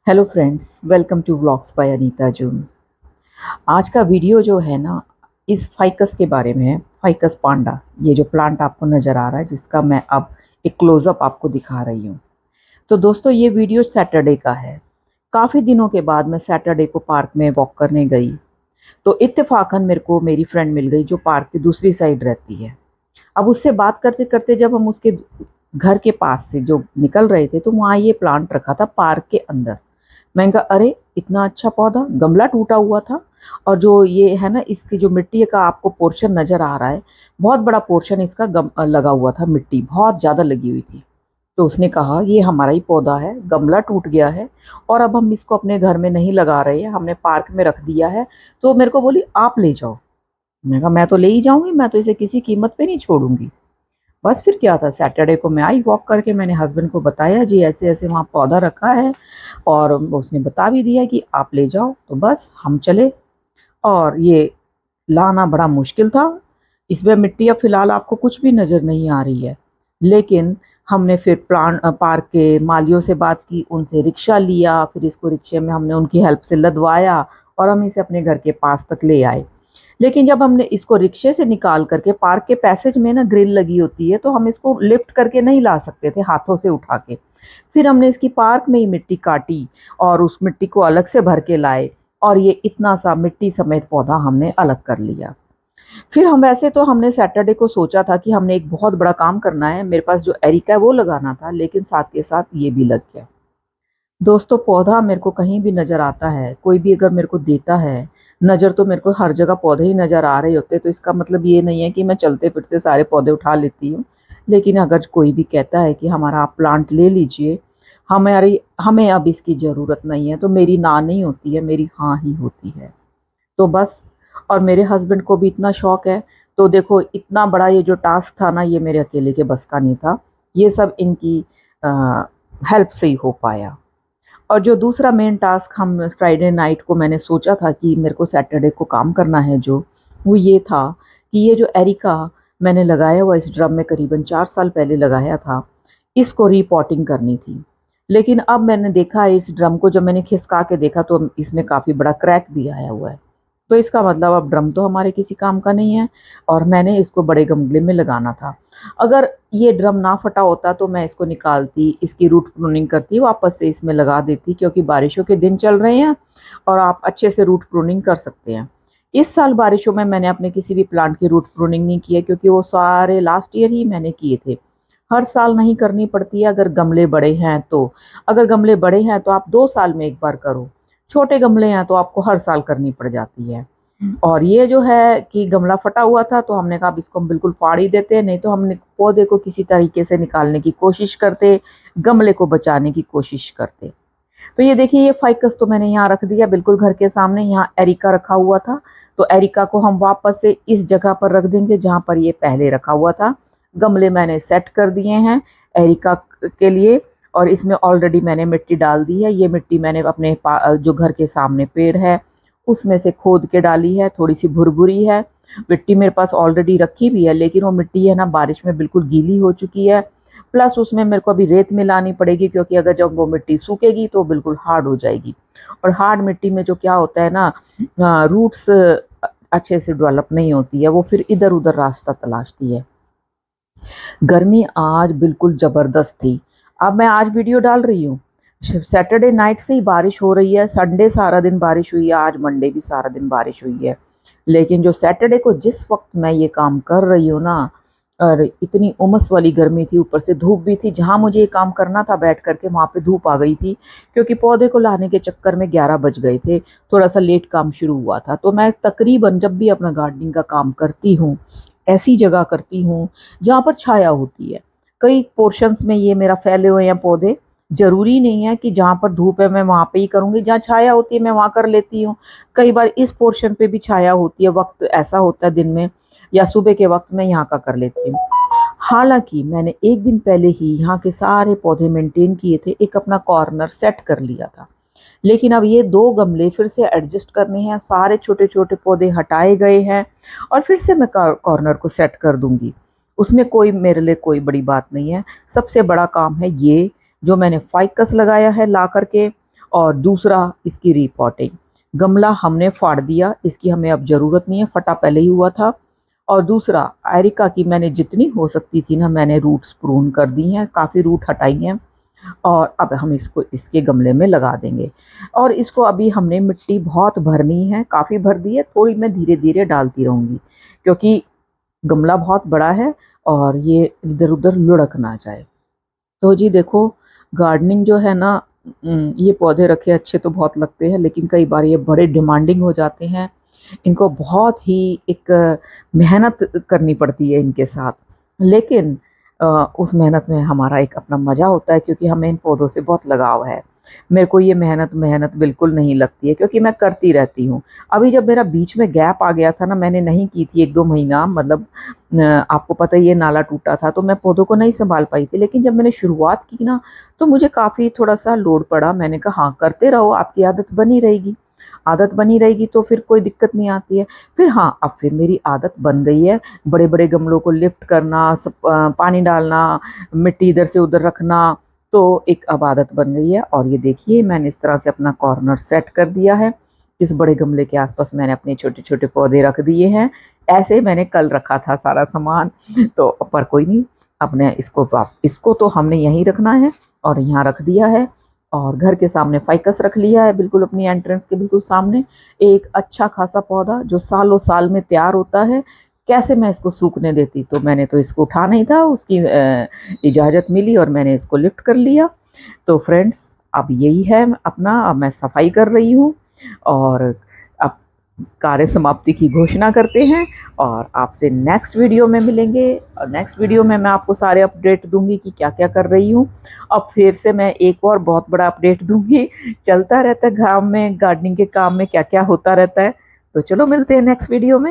Hello friends, welcome to vlogs by Anita June. आज का video जो है ना, इस फाइकस के बारे में है। फाइकस पांडा, ये जो प्लांट आपको नज़र आ रहा है, जिसका मैं अब एक क्लोजअप आपको दिखा रही हूँ। तो दोस्तों, ये वीडियो सैटरडे का है। काफ़ी दिनों के बाद मैं सैटरडे को पार्क में वॉक करने गई, तो इत्तेफाकन मेरे को मेरी फ्रेंड मिल गई जो पार्क की दूसरी साइड रहती है। अब उससे बात करते करते जब हम उसके घर के पास से जो निकल रहे थे, तो वहाँ ये प्लांट रखा था पार्क के अंदर। मैंने कहा, अरे इतना अच्छा पौधा, गमला टूटा हुआ था और जो ये है ना, इसकी जो मिट्टी का आपको पोर्शन नज़र आ रहा है, बहुत बड़ा पोर्शन इसका लगा हुआ था, मिट्टी बहुत ज़्यादा लगी हुई थी। तो उसने कहा, ये हमारा ही पौधा है, गमला टूट गया है और अब हम इसको अपने घर में नहीं लगा रहे हैं, हमने पार्क में रख दिया है। तो मेरे को बोली, आप ले जाओ। मैंने कहा, मैं तो ले ही जाऊंगी, मैं तो इसे किसी कीमत पे नहीं छोड़ूंगी। बस फिर क्या था, सैटरडे को मैं आई वॉक करके, मैंने हस्बैंड को बताया, जी ऐसे ऐसे वहाँ पौधा रखा है, और उसने बता भी दिया कि आप ले जाओ। तो बस हम चले, और ये लाना बड़ा मुश्किल था। इसमें मिट्टी अब फिलहाल आपको कुछ भी नज़र नहीं आ रही है, लेकिन हमने फिर पार्क के मालियों से बात की, उनसे रिक्शा लिया, फिर इसको रिक्शे में हमने उनकी हेल्प से लदवाया और हम इसे अपने घर के पास तक ले आए। लेकिन जब हमने इसको रिक्शे से निकाल करके, पार्क के पैसेज में ना ग्रिल लगी होती है, तो हम इसको लिफ्ट करके नहीं ला सकते थे हाथों से उठा के। फिर हमने इसकी पार्क में ही मिट्टी काटी और उस मिट्टी को अलग से भर के लाए, और ये इतना सा मिट्टी समेत पौधा हमने अलग कर लिया। फिर हम वैसे तो हमने सैटरडे को सोचा था कि हमने एक बहुत बड़ा काम करना है, मेरे पास जो एरिका है वो लगाना था, लेकिन साथ के साथ ये भी लग गया। दोस्तों, पौधा मेरे को कहीं भी नज़र आता है, कोई भी अगर मेरे को देता है नज़र, तो मेरे को हर जगह पौधे ही नज़र आ रहे होते, तो इसका मतलब ये नहीं है कि मैं चलते फिरते सारे पौधे उठा लेती हूँ। लेकिन अगर कोई भी कहता है कि हमारा आप प्लांट ले लीजिए, हमारी हमें अब इसकी ज़रूरत नहीं है, तो मेरी ना नहीं होती है, मेरी हाँ ही होती है। तो बस, और मेरे हस्बैंड को भी इतना शौक है, तो देखो इतना बड़ा ये जो टास्क था ना, ये मेरे अकेले के बस का नहीं था। ये सब इनकी हेल्प से ही हो पाया। और जो दूसरा मेन टास्क हम फ्राइडे नाइट को मैंने सोचा था कि मेरे को सैटरडे को काम करना है, जो वो ये था कि ये जो एरिका मैंने लगाया हुआ इस ड्रम में करीबन 4 साल पहले लगाया था, इसको रीपॉटिंग करनी थी। लेकिन अब मैंने देखा है, इस ड्रम को जब मैंने खिसका के देखा, तो इसमें काफ़ी बड़ा क्रैक भी आया हुआ है। तो इसका मतलब अब ड्रम तो हमारे किसी काम का नहीं है, और मैंने इसको बड़े गमले में लगाना था। अगर ये ड्रम ना फटा होता तो मैं इसको निकालती, इसकी रूट प्रूनिंग करती, वापस से इसमें लगा देती, क्योंकि बारिशों के दिन चल रहे हैं और आप अच्छे से रूट प्रूनिंग कर सकते हैं। इस साल बारिशों में मैंने अपने किसी भी प्लांट की रूट प्रूनिंग नहीं की है, क्योंकि वो सारे लास्ट ईयर ही मैंने किए थे। हर साल नहीं करनी पड़ती है अगर गमले बड़े हैं तो। अगर गमले बड़े हैं तो आप 2 साल में एक बार करो, छोटे गमले हैं तो आपको हर साल करनी पड़ जाती है। और ये जो है कि गमला फटा हुआ था, तो हमने कहा अब इसको हम बिल्कुल फाड़ ही देते हैं, नहीं तो हमने पौधे को किसी तरीके से निकालने की कोशिश करते, गमले को बचाने की कोशिश करते। तो ये देखिए, ये फाइकस तो मैंने यहाँ रख दिया बिल्कुल घर के सामने, यहाँ एरिका रखा हुआ था, तो एरिका को हम वापस से इस जगह पर रख देंगे जहाँ पर ये पहले रखा हुआ था। गमले मैंने सेट कर दिए हैं एरिका के लिए, और इसमें ऑलरेडी मैंने मिट्टी डाल दी है। ये मिट्टी मैंने अपने जो घर के सामने पेड़ है उसमें से खोद के डाली है, थोड़ी सी भुरभुरी है। मिट्टी मेरे पास ऑलरेडी रखी भी है, लेकिन वो मिट्टी है ना, बारिश में बिल्कुल गीली हो चुकी है। प्लस उसमें मेरे को अभी रेत मिलानी पड़ेगी, क्योंकि अगर जब वो मिट्टी सूखेगी तो बिल्कुल हार्ड हो जाएगी। और हार्ड मिट्टी में जो क्या होता है ना, रूट्स अच्छे से डेवलप नहीं होती है, वो फिर इधर उधर रास्ता तलाशती है। गर्मी आज बिल्कुल ज़बरदस्त थी। अब मैं आज वीडियो डाल रही हूँ, सैटरडे नाइट से ही बारिश हो रही है, संडे सारा दिन बारिश हुई है, आज मंडे भी सारा दिन बारिश हुई है। लेकिन जो सैटरडे को जिस वक्त मैं ये काम कर रही हूँ ना, और इतनी उमस वाली गर्मी थी, ऊपर से धूप भी थी। जहाँ मुझे ये काम करना था बैठ करके, वहाँ पे धूप आ गई थी, क्योंकि पौधे को लाने के चक्कर में 11 बज गए थे। थोड़ा सा लेट काम शुरू हुआ था। तो मैं तकरीबन जब भी अपना गार्डनिंग का काम करती हूँ, ऐसी जगह करती हूँ जहाँ पर छाया होती है। कई पोर्शंस में ये मेरा फैले हुए हैं पौधे। ज़रूरी नहीं है कि जहाँ पर धूप है मैं वहाँ पे ही करूँगी, जहाँ छाया होती है मैं वहाँ कर लेती हूँ। कई बार इस पोर्शन पे भी छाया होती है, वक्त ऐसा होता है दिन में या सुबह के वक्त मैं यहाँ का कर लेती हूँ। हालांकि मैंने एक दिन पहले ही यहाँ के सारे पौधे मेंटेन किए थे, एक अपना कॉर्नर सेट कर लिया था। लेकिन अब ये 2 गमले फिर से एडजस्ट करने हैं, सारे छोटे छोटे पौधे हटाए गए हैं, और फिर से मैं कॉर्नर को सेट कर दूंगी। उसमें कोई मेरे लिए कोई बड़ी बात नहीं है। सबसे बड़ा काम है ये जो मैंने फाइकस लगाया है ला करके, और दूसरा इसकी रीपॉटिंग। गमला हमने फाड़ दिया, इसकी हमें अब ज़रूरत नहीं है, फटा पहले ही हुआ था। और दूसरा एरिका की मैंने जितनी हो सकती थी ना मैंने रूट्स प्रून कर दी हैं, काफ़ी रूट हटाई हैं। और अब हम इसको इसके गमले में लगा देंगे। और इसको अभी हमने मिट्टी बहुत भरनी है, काफ़ी भर दी है, थोड़ी मैं धीरे धीरे डालती रहूँगी क्योंकि गमला बहुत बड़ा है और ये इधर उधर लुढ़क ना जाए। तो जी देखो, गार्डनिंग जो है ना, ये पौधे रखे अच्छे तो बहुत लगते हैं, लेकिन कई बार ये बड़े डिमांडिंग हो जाते हैं। इनको बहुत ही एक मेहनत करनी पड़ती है इनके साथ, लेकिन उस मेहनत में हमारा एक अपना मज़ा होता है क्योंकि हमें इन पौधों से बहुत लगाव है। मेरे को ये मेहनत मेहनत बिल्कुल नहीं लगती है क्योंकि मैं करती रहती हूँ। अभी जब मेरा बीच में गैप आ गया था ना, मैंने नहीं की थी 1-2 महीना, मतलब आपको पता ही है नाला टूटा था तो मैं पौधों को नहीं सँभाल पाई थी। लेकिन जब मैंने शुरुआत की ना तो मुझे काफ़ी थोड़ा-सा लोड पड़ा। मैंने कहा हाँ, करते रहो, आपकी आदत बनी रहेगी। आदत बनी रहेगी तो फिर कोई दिक्कत नहीं आती है। फिर हाँ, अब फिर मेरी आदत बन गई है, बड़े-बड़े गमलों को लिफ्ट करना, पानी डालना, मिट्टी इधर से उधर रखना, तो एक अब आदत बन गई है। और ये देखिए मैंने इस तरह से अपना कॉर्नर सेट कर दिया है। इस बड़े गमले के आस-पास मैंने अपने छोटे-छोटे पौधे रख दिए हैं। ऐसे मैंने कल रखा था सारा सामान, तो पर कोई नहीं, अब मैं इसको तो हमने यहीं रखना है और यहाँ रख दिया है। और घर के सामने फ़ाइकस रख लिया है, बिल्कुल अपनी एंट्रेंस के बिल्कुल सामने। एक अच्छा खासा पौधा जो सालों साल में तैयार होता है, कैसे मैं इसको सूखने देती? तो मैंने तो इसको उठाना ही था, उसकी इजाज़त मिली और मैंने इसको लिफ्ट कर लिया। तो फ्रेंड्स, अब यही है अपना, अब मैं सफाई कर रही हूँ और अब कार्य समाप्ति की घोषणा करते हैं और आपसे नेक्स्ट वीडियो में मिलेंगे। और नेक्स्ट वीडियो में मैं आपको सारे अपडेट दूंगी कि क्या-क्या कर रही हूँ। अब फिर से मैं एक और बहुत बड़ा अपडेट दूंगी। चलता रहता है काम में, गार्डनिंग के काम में क्या-क्या होता रहता है। तो चलो मिलते हैं नेक्स्ट वीडियो में।